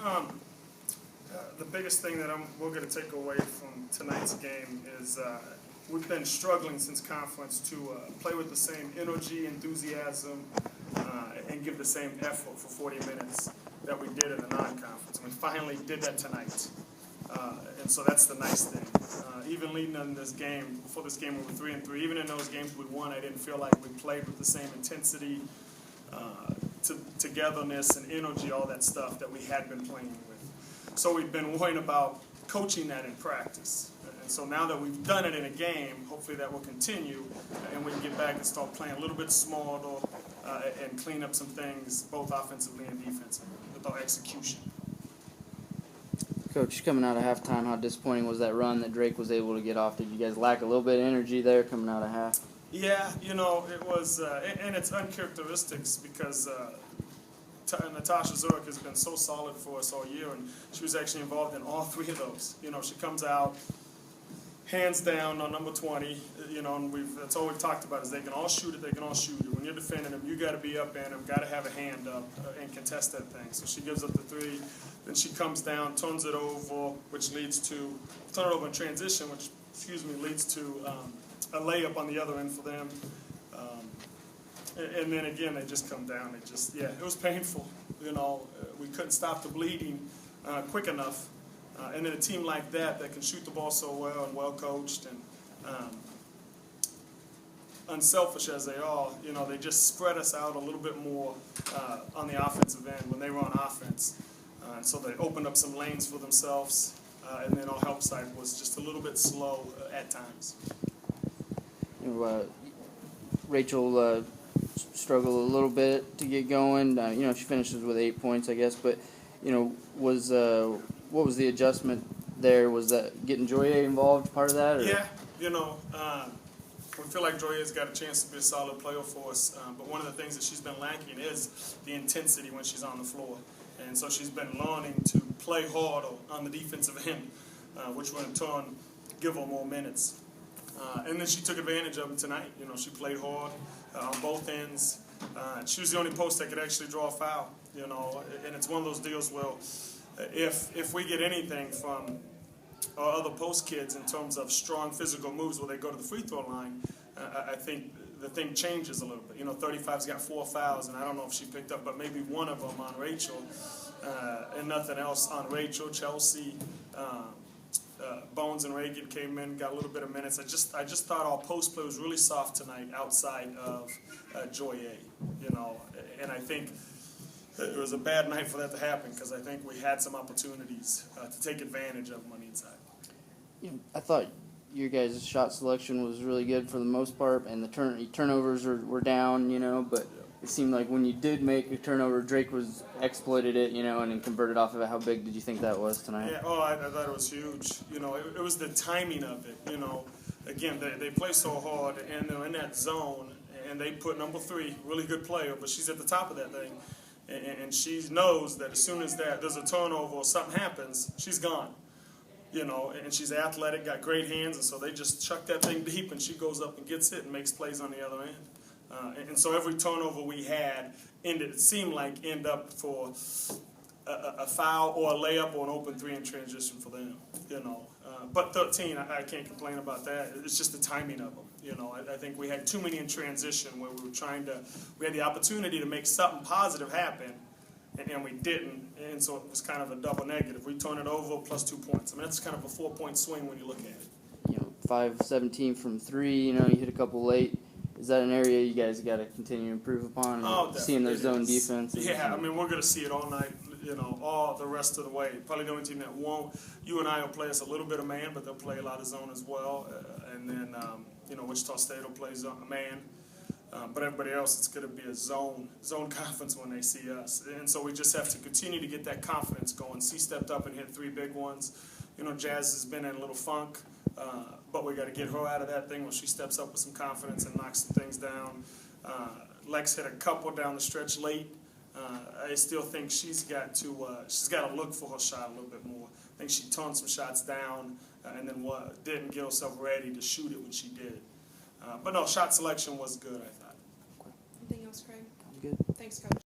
The biggest thing that we're going to take away from tonight's game is we've been struggling since conference to play with the same energy, enthusiasm, and give the same effort for 40 minutes that we did in the non-conference. We finally did that tonight, and so that's the nice thing. Even leading in this game, before this game we were 3-3. Even in those games we won, I didn't feel like we played with the same intensity, togetherness, and energy, all that stuff that we had been playing with. So we've been worrying about coaching that in practice. And so now that we've done it in a game, hopefully that will continue, and we can get back and start playing a little bit smarter and clean up some things, both offensively and defensively, with our execution. Coach, coming out of halftime, how disappointing was that run that Drake was able to get off? Did you guys lack a little bit of energy there coming out of half? Yeah, it was, and it's uncharacteristics because Natasha Zurich has been so solid for us all year, and she was actually involved in all three of those. She comes out, hands down on number 20, and that's all we've talked about is they can all shoot it, When you're defending them, you got to be up in them, got to have a hand up and contest that thing. So she gives up the three, then she comes down, turns it over, which leads to, turn it over in transition, which, leads to a layup on the other end for them. And then again, they just come down. It was painful. We couldn't stop the bleeding quick enough. And then a team like that can shoot the ball so well and well coached and unselfish as they are, they just spread us out a little bit more on the offensive end when they were on offense. And so they opened up some lanes for themselves. And then our help side was just a little bit slow at times. Rachel struggled a little bit to get going. She finishes with 8 points, I guess. But what was the adjustment there? Was that getting Joye involved part of that? Or? Yeah, we feel like Joye's got a chance to be a solid player for us. But one of the things that she's been lacking is the intensity when she's on the floor. And so she's been learning to play harder on the defensive end, which will in turn give her more minutes. And then she took advantage of it tonight. She played hard on both ends. She was the only post that could actually draw a foul. And it's one of those deals where if we get anything from our other post kids in terms of strong physical moves where they go to the free throw line, I think the thing changes a little bit. 35's got 4 fouls, and I don't know if she picked up, but maybe one of them on Rachel, and nothing else on Rachel. Chelsea, Bones and Reagan came in, got a little bit of minutes. I just thought our post play was really soft tonight outside of Joye, and I think it was a bad night for that to happen because I think we had some opportunities to take advantage of them on the inside. I thought your guys' shot selection was really good for the most part, and the turnovers were down, but it seemed like when you did make a turnover, Drake exploited it, and then converted off of it. How big did you think that was tonight? Yeah, I thought it was huge. It was the timing of it. Again, they play so hard, and they're in that zone, and they put number 3, really good player, but she's at the top of that thing, and she knows that as soon as there's a turnover or something happens, she's gone. And she's athletic, got great hands, and so they just chuck that thing deep, and she goes up and gets it and makes plays on the other end. And so every turnover we had seemed like end up for a foul or a layup or an open 3 in transition for them. But 13, I can't complain about that. It's just the timing of them. I think we had too many in transition where we had the opportunity to make something positive happen, and we didn't, and so it was kind of a double negative. We turn it over plus 2 points. That's kind of a 4-point swing when you look at it. 5-17 from 3. You hit a couple late. Is that an area you guys got to continue to improve upon? Seeing their zone defense. Yeah, we're going to see it all night. All the rest of the way. Probably the only team that won't. You and I will play us a little bit of man, but they'll play a lot of zone as well. And then Wichita State will play man. But everybody else, it's going to be a zone conference when they see us. And so we just have to continue to get that confidence going. C stepped up and hit 3 big ones. Jazz has been in a little funk, but we got to get her out of that thing when she steps up with some confidence and knocks some things down. Lex hit a couple down the stretch late. I still think she's got to look for her shot a little bit more. I think she turned some shots down and then didn't get herself ready to shoot it when she did. But no, shot selection was good, I thought. Anything else, Craig? I'm good. Thanks, Coach.